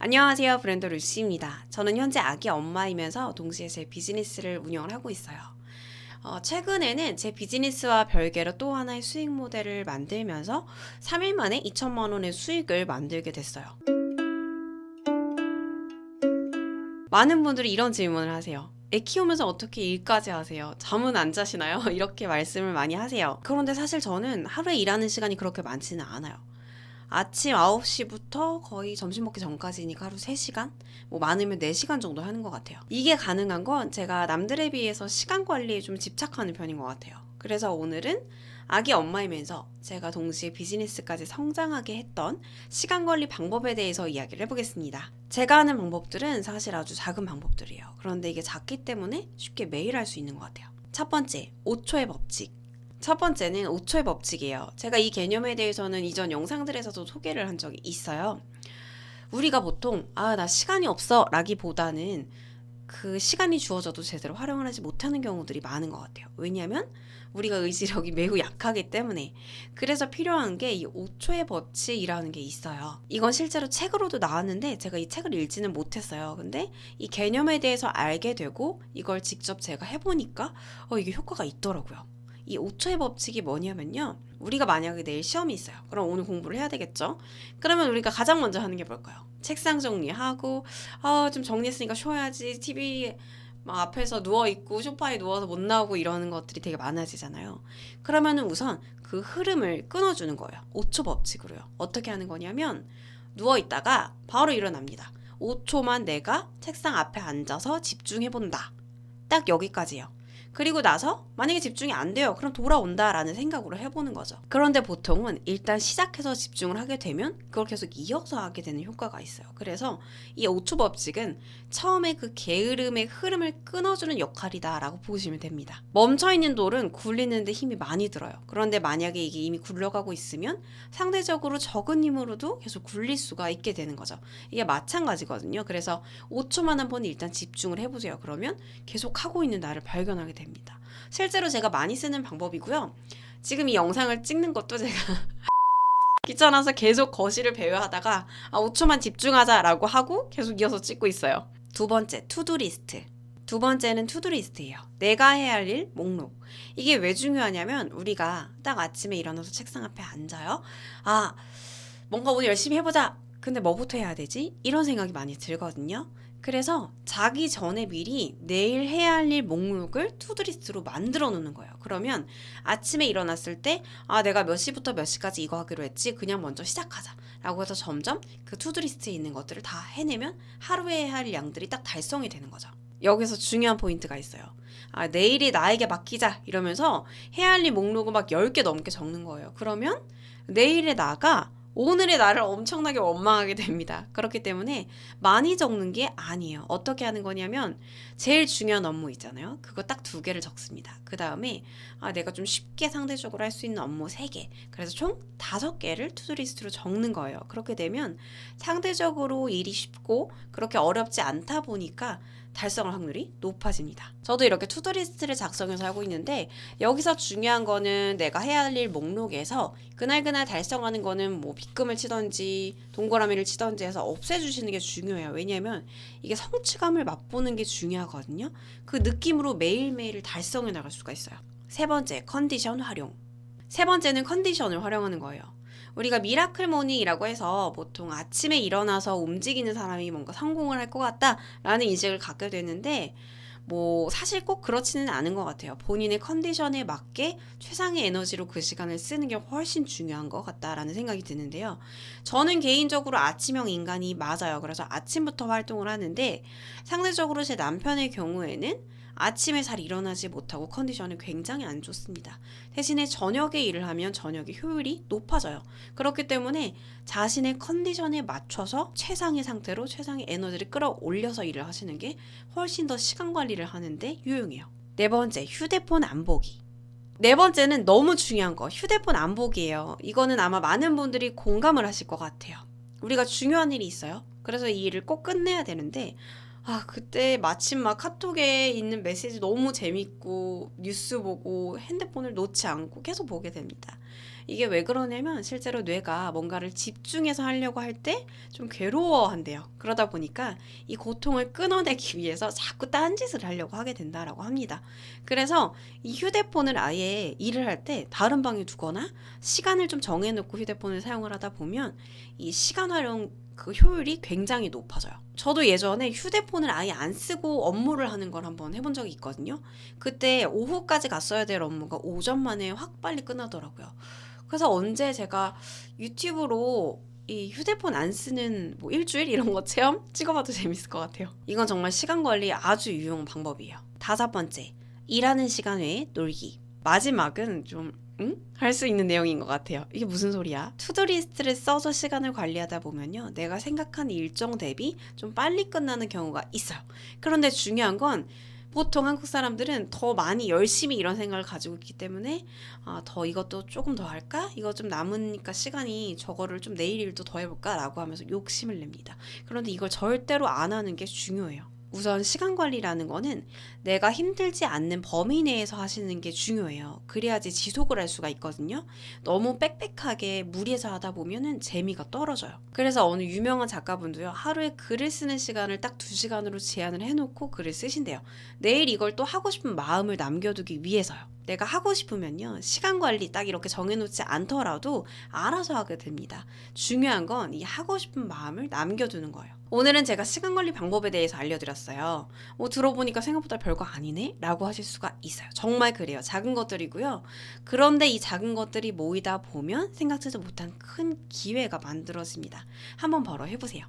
안녕하세요. 브랜드 루시입니다. 저는 현재 아기 엄마이면서 동시에 제 비즈니스를 운영을 하고 있어요. 최근에는 제 비즈니스와 별개로 또 하나의 수익 모델을 만들면서 3일 만에 2천만 원의 수익을 만들게 됐어요. 많은 분들이 이런 질문을 하세요. 애 키우면서 어떻게 일까지 하세요? 잠은 안 자시나요? 이렇게 말씀을 많이 하세요. 그런데 사실 저는 하루에 일하는 시간이 그렇게 많지는 않아요. 아침 9시부터 거의 점심 먹기 전까지니까 하루 3시간? 뭐 많으면 4시간 정도 하는 것 같아요. 이게 가능한 건 제가 남들에 비해서 시간 관리에 좀 집착하는 편인 것 같아요. 그래서 오늘은 아기 엄마이면서 제가 동시에 비즈니스까지 성장하게 했던 시간 관리 방법에 대해서 이야기를 해보겠습니다. 제가 하는 방법들은 사실 아주 작은 방법들이에요. 그런데 이게 작기 때문에 쉽게 매일 할 수 있는 것 같아요. 첫 번째, 5초의 법칙. 첫 번째는 5초의 법칙이에요. 제가 이 개념에 대해서는 이전 영상들에서도 소개를 한 적이 있어요. 우리가 보통 나 시간이 없어 라기보다는 그 시간이 주어져도 제대로 활용을 하지 못하는 경우들이 많은 것 같아요. 왜냐하면 우리가 의지력이 매우 약하기 때문에. 그래서 필요한 게 이 5초의 법칙이라는 게 있어요. 이건 실제로 책으로도 나왔는데 제가 이 책을 읽지는 못했어요. 근데 이 개념에 대해서 알게 되고 이걸 직접 제가 해보니까 이게 효과가 있더라고요. 이 5초의 법칙이 뭐냐면요. 우리가 만약에 내일 시험이 있어요. 그럼 오늘 공부를 해야 되겠죠? 그러면 우리가 가장 먼저 하는 게 뭘까요? 책상 정리하고 좀 정리했으니까 쉬어야지. TV 막 앞에서 누워있고 소파에 누워서 못 나오고 이러는 것들이 되게 많아지잖아요. 그러면은 우선 그 흐름을 끊어주는 거예요. 5초 법칙으로요. 어떻게 하는 거냐면 누워있다가 바로 일어납니다. 5초만 내가 책상 앞에 앉아서 집중해본다. 딱 여기까지요. 그리고 나서 만약에 집중이 안 돼요. 그럼 돌아온다라는 생각으로 해보는 거죠. 그런데 보통은 일단 시작해서 집중을 하게 되면 그걸 계속 이어서 하게 되는 효과가 있어요. 그래서 이 5초 법칙은 처음에 그 게으름의 흐름을 끊어주는 역할이다라고 보시면 됩니다. 멈춰있는 돌은 굴리는데 힘이 많이 들어요. 그런데 만약에 이게 이미 굴러가고 있으면 상대적으로 적은 힘으로도 계속 굴릴 수가 있게 되는 거죠. 이게 마찬가지거든요. 그래서 5초만 한번 일단 집중을 해보세요. 그러면 계속 하고 있는 나를 발견하게 됩니다. 실제로 제가 많이 쓰는 방법이고요. 지금 이 영상을 찍는 것도 제가 귀찮아서 계속 거실을 배회하다가 5초만 집중하자라고 하고 계속 이어서 찍고 있어요. 두 번째, 투두리스트. 두 번째는 투두리스트예요. 내가 해야 할 일 목록. 이게 왜 중요하냐면 우리가 딱 아침에 일어나서 책상 앞에 앉아요. 뭔가 오늘 열심히 해보자. 근데 뭐부터 해야 되지? 이런 생각이 많이 들거든요. 그래서 자기 전에 미리 내일 해야 할 일 목록을 투두리스트로 만들어 놓는 거예요. 그러면 아침에 일어났을 때 내가 몇 시부터 몇 시까지 이거 하기로 했지. 그냥 먼저 시작하자 라고 해서 점점 그 투두리스트에 있는 것들을 다 해내면 하루에 해야 할 양들이 딱 달성이 되는 거죠. 여기서 중요한 포인트가 있어요. 내일이 나에게 맡기자 이러면서 해야 할 일 목록을 막 10개 넘게 적는 거예요. 그러면 내일의 나가 오늘의 나를 엄청나게 원망하게 됩니다. 그렇기 때문에 많이 적는 게 아니에요. 어떻게 하는 거냐면 제일 중요한 업무 있잖아요. 그거 딱 2개를 적습니다. 그 다음에 내가 좀 쉽게 상대적으로 할 수 있는 업무 3개. 그래서 총 5개를 투두리스트로 적는 거예요. 그렇게 되면 상대적으로 일이 쉽고 그렇게 어렵지 않다 보니까 달성할 확률이 높아집니다. 저도 이렇게 투두리스트를 작성해서 하고 있는데 여기서 중요한 거는 내가 해야 할 일 목록에서 그날그날 달성하는 거는 뭐 빗금을 치던지 동그라미를 치던지 해서 없애주시는 게 중요해요. 왜냐면 이게 성취감을 맛보는 게 중요하거든요. 그 느낌으로 매일매일 달성해 나갈 수가 있어요. 세 번째, 컨디션 활용. 세 번째는 컨디션을 활용하는 거예요. 우리가 미라클 모닝이라고 해서 보통 아침에 일어나서 움직이는 사람이 뭔가 성공을 할 것 같다라는 인식을 갖게 되는데 사실 꼭 그렇지는 않은 것 같아요. 본인의 컨디션에 맞게 최상의 에너지로 그 시간을 쓰는 게 훨씬 중요한 것 같다라는 생각이 드는데요. 저는 개인적으로 아침형 인간이 맞아요. 그래서 아침부터 활동을 하는데 상대적으로 제 남편의 경우에는 아침에 잘 일어나지 못하고 컨디션이 굉장히 안 좋습니다. 대신에 저녁에 일을 하면 저녁에 효율이 높아져요. 그렇기 때문에 자신의 컨디션에 맞춰서 최상의 상태로 최상의 에너지를 끌어올려서 일을 하시는 게 훨씬 더 시간 관리를 하는데 유용해요. 네 번째, 휴대폰 안 보기. 네 번째는 너무 중요한 거, 휴대폰 안 보기예요. 이거는 아마 많은 분들이 공감을 하실 것 같아요. 우리가 중요한 일이 있어요. 그래서 이 일을 꼭 끝내야 되는데 그때 마침 막 카톡에 있는 메시지 너무 재밌고 뉴스 보고 핸드폰을 놓지 않고 계속 보게 됩니다. 이게 왜 그러냐면 실제로 뇌가 뭔가를 집중해서 하려고 할 때 좀 괴로워한대요. 그러다 보니까 이 고통을 끊어내기 위해서 자꾸 딴짓을 하려고 하게 된다라고 합니다. 그래서 이 휴대폰을 아예 일을 할 때 다른 방에 두거나 시간을 좀 정해놓고 휴대폰을 사용을 하다 보면 이 시간 활용 그 효율이 굉장히 높아져요. 저도 예전에 휴대폰을 아예 안 쓰고 업무를 하는 걸 한번 해본 적이 있거든요. 그때 오후까지 갔어야 될 업무가 오전 만에 확 빨리 끝나더라고요. 그래서 언제 제가 유튜브로 이 휴대폰 안 쓰는 뭐 일주일 이런 거 체험 찍어봐도 재밌을 것 같아요. 이건 정말 시간 관리에 아주 유용한 방법이에요. 5번째, 일하는 시간 외에 놀기. 마지막은 좀 응? 할 수 있는 내용인 것 같아요. 이게 무슨 소리야? 투두리스트를 써서 시간을 관리하다 보면요. 내가 생각한 일정 대비 좀 빨리 끝나는 경우가 있어요. 그런데 중요한 건 보통 한국 사람들은 더 많이 열심히 이런 생각을 가지고 있기 때문에 더 이것도 조금 더 할까? 이거 좀 남으니까 시간이 저거를 좀 내일 일도 더 해볼까? 라고 하면서 욕심을 냅니다. 그런데 이걸 절대로 안 하는 게 중요해요. 우선 시간 관리라는 거는 내가 힘들지 않는 범위 내에서 하시는 게 중요해요. 그래야지 지속을 할 수가 있거든요. 너무 빽빽하게 무리해서 하다 보면은 재미가 떨어져요. 그래서 어느 유명한 작가분도요. 하루에 글을 쓰는 시간을 딱 2시간으로 제한을 해놓고 글을 쓰신대요. 내일 이걸 또 하고 싶은 마음을 남겨두기 위해서요. 내가 하고 싶으면요. 시간 관리 딱 이렇게 정해놓지 않더라도 알아서 하게 됩니다. 중요한 건 이 하고 싶은 마음을 남겨두는 거예요. 오늘은 제가 시간 관리 방법에 대해서 알려드렸어요. 들어보니까 생각보다 별거 아니네? 라고 하실 수가 있어요. 정말 그래요. 작은 것들이고요. 그런데 이 작은 것들이 모이다 보면 생각지도 못한 큰 기회가 만들어집니다. 한번 바로 해보세요.